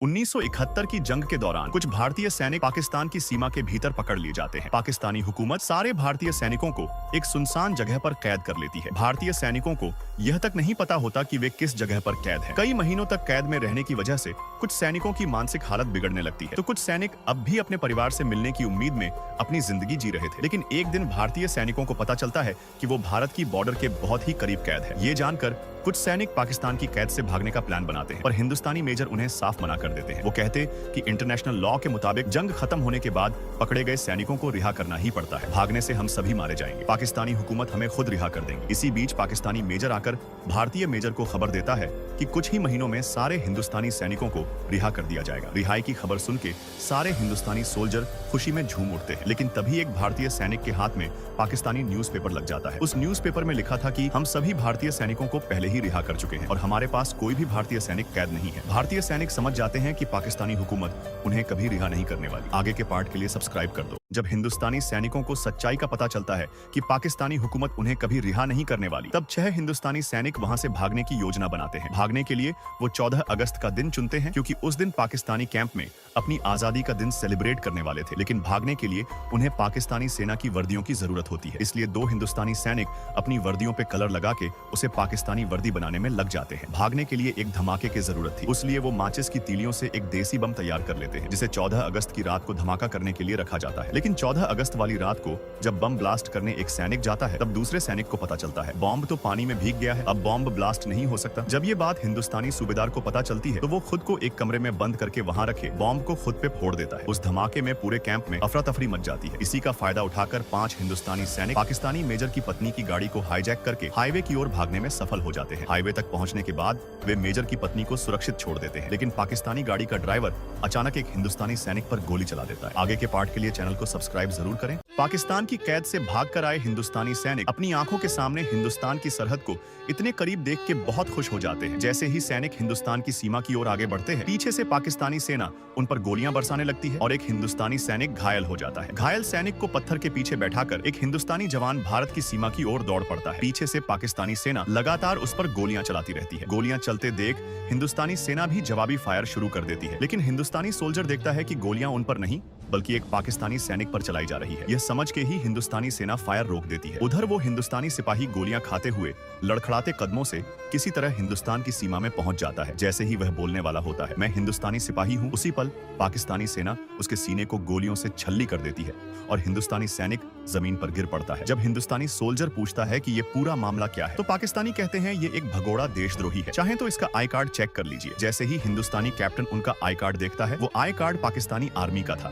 1971 की जंग के दौरान कुछ भारतीय सैनिक पाकिस्तान की सीमा के भीतर पकड़ लिए जाते हैं। पाकिस्तानी हुकूमत सारे भारतीय सैनिकों को एक सुनसान जगह पर कैद कर लेती है। भारतीय सैनिकों को यह तक नहीं पता होता कि वे किस जगह पर कैद हैं। कई महीनों तक कैद में रहने की वजह से कुछ सैनिकों की मानसिक हालत बिगड़ने लगती है, तो कुछ सैनिक अब भी अपने परिवार से मिलने की उम्मीद में अपनी जिंदगी जी रहे थे। लेकिन एक दिन भारतीय सैनिकों को पता चलता है कि वो भारत की बॉर्डर के बहुत ही करीब कैद है। ये जानकर कुछ सैनिक पाकिस्तान की कैद से भागने का प्लान बनाते हैं, पर हिंदुस्तानी मेजर उन्हें साफ मना कर देते हैं। वो कहते कि इंटरनेशनल लॉ के मुताबिक जंग खत्म होने के बाद पकड़े गए सैनिकों को रिहा करना ही पड़ता है। भागने से हम सभी मारे जाएंगे। पाकिस्तानी हुकूमत हमें खुद रिहा कर देंगी। इसी बीच पाकिस्तानी मेजर आकर भारतीय मेजर को खबर देता है कि कुछ ही महीनों में सारे हिंदुस्तानी सैनिकों को रिहा कर दिया जाएगा। रिहाई की खबर सुन के सारे हिंदुस्तानी सोल्जर खुशी में झूम उठते हैं। लेकिन तभी एक भारतीय सैनिक के हाथ में पाकिस्तानी न्यूज़पेपर लग जाता है। उस न्यूज़पेपर में लिखा था कि हम सभी भारतीय सैनिकों को पहले ही रिहा कर चुके हैं और हमारे पास कोई भी भारतीय सैनिक कैद नहीं है। भारतीय सैनिक समझ जाते हैं कि पाकिस्तानी हुकूमत उन्हें कभी रिहा नहीं करने वाली। आगे के पार्ट के लिए सब्सक्राइब कर दो। जब हिंदुस्तानी सैनिकों को सच्चाई का पता चलता है कि पाकिस्तानी हुकूमत उन्हें कभी रिहा नहीं करने वाली, तब 6 हिंदुस्तानी सैनिक वहां से भागने की योजना बनाते हैं। भागने के लिए वो 14 अगस्त का दिन चुनते हैं, क्योंकि उस दिन पाकिस्तानी कैंप में अपनी आजादी का दिन सेलिब्रेट करने वाले थे। लेकिन भागने के लिए उन्हें पाकिस्तानी सेना की वर्दियों की जरूरत होती है। इसलिए 2 हिंदुस्तानी सैनिक अपनी वर्दियों पे कलर लगा के उसे पाकिस्तानी वर्दी बनाने में लग जाते हैं। भागने के लिए एक धमाके की जरूरत थी, उसलिए वो माचिस की तीलियों से एक देसी बम तैयार कर लेते हैं, जिसे 14 अगस्त की रात को धमाका करने के लिए रखा जाता है। लेकिन 14 अगस्त वाली रात को जब बम ब्लास्ट करने एक सैनिक जाता है, तब दूसरे सैनिक को पता चलता है बॉम्ब तो पानी में भीग गया है, अब बॉम्ब ब्लास्ट नहीं हो सकता। जब ये बात हिंदुस्तानी सूबेदार को पता चलती है, तो वो खुद को एक कमरे में बंद करके वहां रखे बॉम्ब को खुद पे फोड़ देता है। उस धमाके में पूरे कैंप में अफरा तफरी मच जाती है। इसी का फायदा उठाकर 5 हिंदुस्तानी सैनिक पाकिस्तानी मेजर की पत्नी की गाड़ी को हाईजैक करके हाईवे की ओर भागने में सफल हो जाते हैं। हाईवे तक पहुंचने के बाद वे मेजर की पत्नी को सुरक्षित छोड़ देते हैं, लेकिन पाकिस्तानी गाड़ी का ड्राइवर अचानक एक हिंदुस्तानी सैनिक पर गोली चला देता है। आगे के पार्ट के लिए चैनल को सब्सक्राइब जरूर करें। पाकिस्तान की कैद से भागकर आए हिंदुस्तानी सैनिक अपनी आंखों के सामने हिंदुस्तान की सरहद को इतने करीब देख के बहुत खुश हो जाते हैं। जैसे ही सैनिक हिंदुस्तान की सीमा की ओर आगे बढ़ते हैं, पीछे से पाकिस्तानी सेना उन पर गोलियां बरसाने लगती है और एक हिंदुस्तानी सैनिक घायल हो जाता है। घायल सैनिक को पत्थर के पीछे बैठाकर एक हिंदुस्तानी जवान भारत की सीमा की ओर दौड़ पड़ता है। पीछे से पाकिस्तानी सेना लगातार उस पर गोलियां चलाती रहती है। गोलियां चलते देख हिंदुस्तानी सेना भी जवाबी फायर शुरू कर देती है, लेकिन हिंदुस्तानी सोल्जर देखता है कि गोलियां उन पर नहीं बल्कि एक पाकिस्तानी सैनिक पर चलाई जा रही है। यह समझ के ही हिंदुस्तानी सेना फायर रोक देती है। उधर वो हिंदुस्तानी सिपाही गोलियां खाते हुए लड़खड़ाते कदमों से किसी तरह हिंदुस्तान की सीमा में पहुंच जाता है। जैसे ही वह बोलने वाला होता है, मैं हिंदुस्तानी सिपाही हूं, उसी पल पाकिस्तानी सेना उसके सीने को गोलियों से छल्ली कर देती है और हिंदुस्तानी सैनिक जमीन पर गिर पड़ता है। जब हिंदुस्तानी सोल्जर पूछता है कि ये पूरा मामला क्या है, तो पाकिस्तानी कहते हैं ये एक भगोड़ा देशद्रोही है, चाहे तो इसका आई कार्ड चेक कर लीजिए। जैसे ही हिंदुस्तानी कैप्टन उनका आई कार्ड देखता है, वो आई कार्ड पाकिस्तानी आर्मी का था।